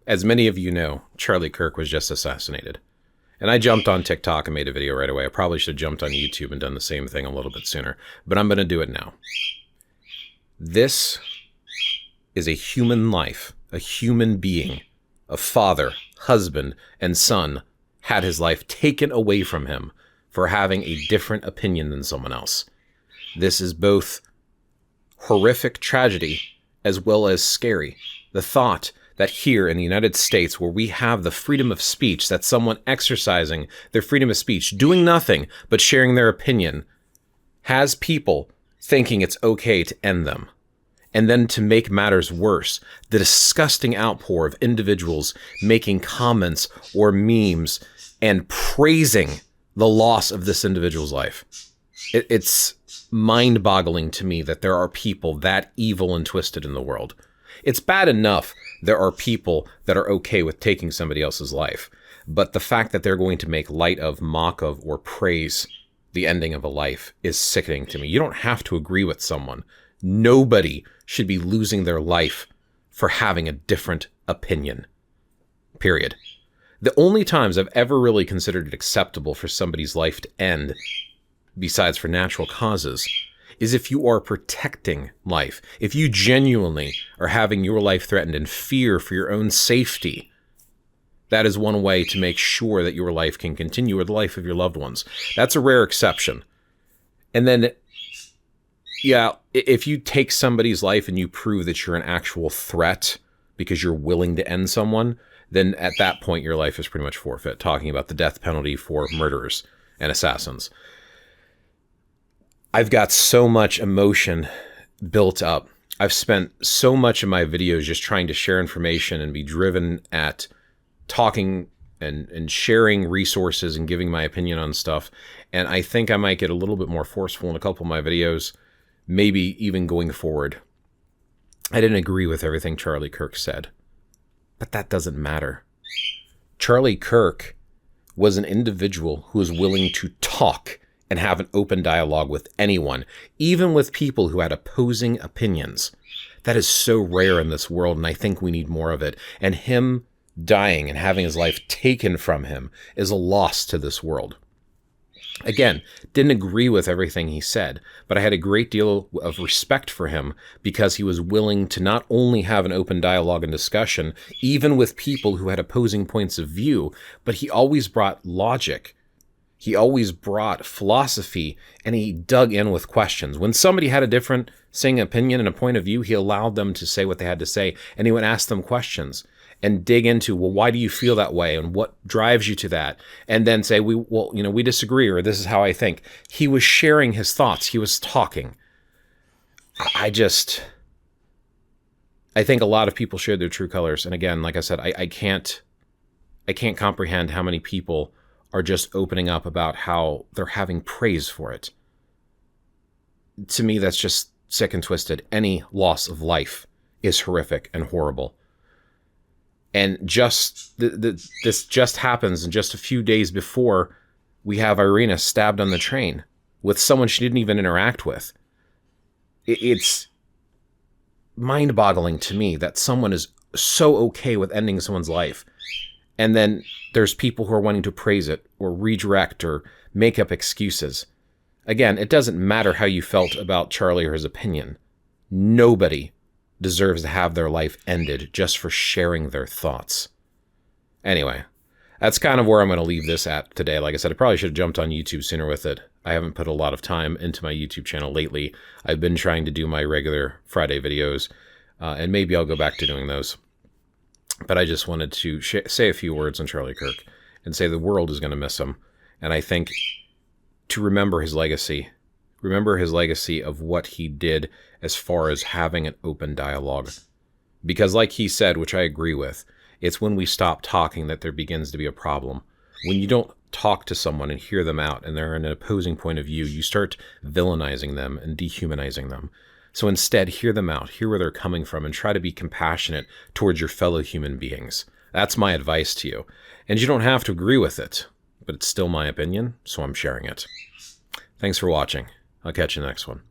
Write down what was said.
As many of you know, Charlie Kirk was just assassinated. And I jumped on TikTok and made a video right away. I probably should have jumped on YouTube and done the same thing a little bit sooner, but I'm going to do it now. This is a human life, a human being, a father, husband, and son had his life taken away from him for having a different opinion than someone else. This is both horrific tragedy as well as scary. The thought that here in the United States, where we have the freedom of speech, that someone exercising their freedom of speech, doing nothing but sharing their opinion, has people thinking it's okay to end them. And then to make matters worse, the disgusting outpour of individuals making comments or memes and praising the loss of this individual's life. It's mind-boggling to me that there are people that evil and twisted in the world. It's bad enough there are people that are okay with taking somebody else's life, but the fact that they're going to make light of, mock of, or praise the ending of a life is sickening to me. You don't have to agree with someone. Nobody should be losing their life for having a different opinion. Period. The only times I've ever really considered it acceptable for somebody's life to end, besides for natural causes, is if you are protecting life. If you genuinely are having your life threatened in fear for your own safety, that is one way to make sure that your life can continue, or the life of your loved ones. That's a rare exception. And then, yeah, if you take somebody's life and you prove that you're an actual threat because you're willing to end someone, then at that point your life is pretty much forfeit. Talking about the death penalty for murderers and assassins. I've got so much emotion built up. I've spent so much of my videos just trying to share information and be driven at talking and sharing resources and giving my opinion on stuff. And I think I might get a little bit more forceful in a couple of my videos, maybe even going forward. I didn't agree with everything Charlie Kirk said, but that doesn't matter. Charlie Kirk was an individual who was willing to talk and have an open dialogue with anyone, even with people who had opposing opinions. That is so rare in this world, and I think we need more of it. And him dying and having his life taken from him is a loss to this world. Again, didn't agree with everything he said, but I had a great deal of respect for him because he was willing to not only have an open dialogue and discussion, even with people who had opposing points of view, but he always brought logic. He always brought philosophy, and he dug in with questions. When somebody had a different opinion and a point of view, he allowed them to say what they had to say, and he would ask them questions and dig into, well, why do you feel that way, and what drives you to that? And then say, we disagree, or this is how I think. He was sharing his thoughts. He was talking. I think a lot of people shared their true colors. And again, like I said, I can't comprehend how many people are just opening up about how they're having praise for it. To me, that's just sick and twisted. Any loss of life is horrific and horrible. And this just happens, and just a few days before we have Irina stabbed on the train with someone she didn't even interact with. It's mind-boggling to me that someone is so okay with ending someone's life. And then there's people who are wanting to praise it or redirect or make up excuses. Again, it doesn't matter how you felt about Charlie or his opinion. Nobody deserves to have their life ended just for sharing their thoughts. Anyway, that's kind of where I'm going to leave this at today. Like I said, I probably should have jumped on YouTube sooner with it. I haven't put a lot of time into my YouTube channel lately. I've been trying to do my regular Friday videos, and maybe I'll go back to doing those. But I just wanted to say a few words on Charlie Kirk and say the world is going to miss him. And I think to remember his legacy of what he did as far as having an open dialogue. Because like he said, which I agree with, it's when we stop talking that there begins to be a problem. When you don't talk to someone and hear them out and they're in an opposing point of view, you start villainizing them and dehumanizing them. So instead, hear them out, hear where they're coming from, and try to be compassionate towards your fellow human beings. That's my advice to you. And you don't have to agree with it, but it's still my opinion, so I'm sharing it. Thanks for watching. I'll catch you in the next one.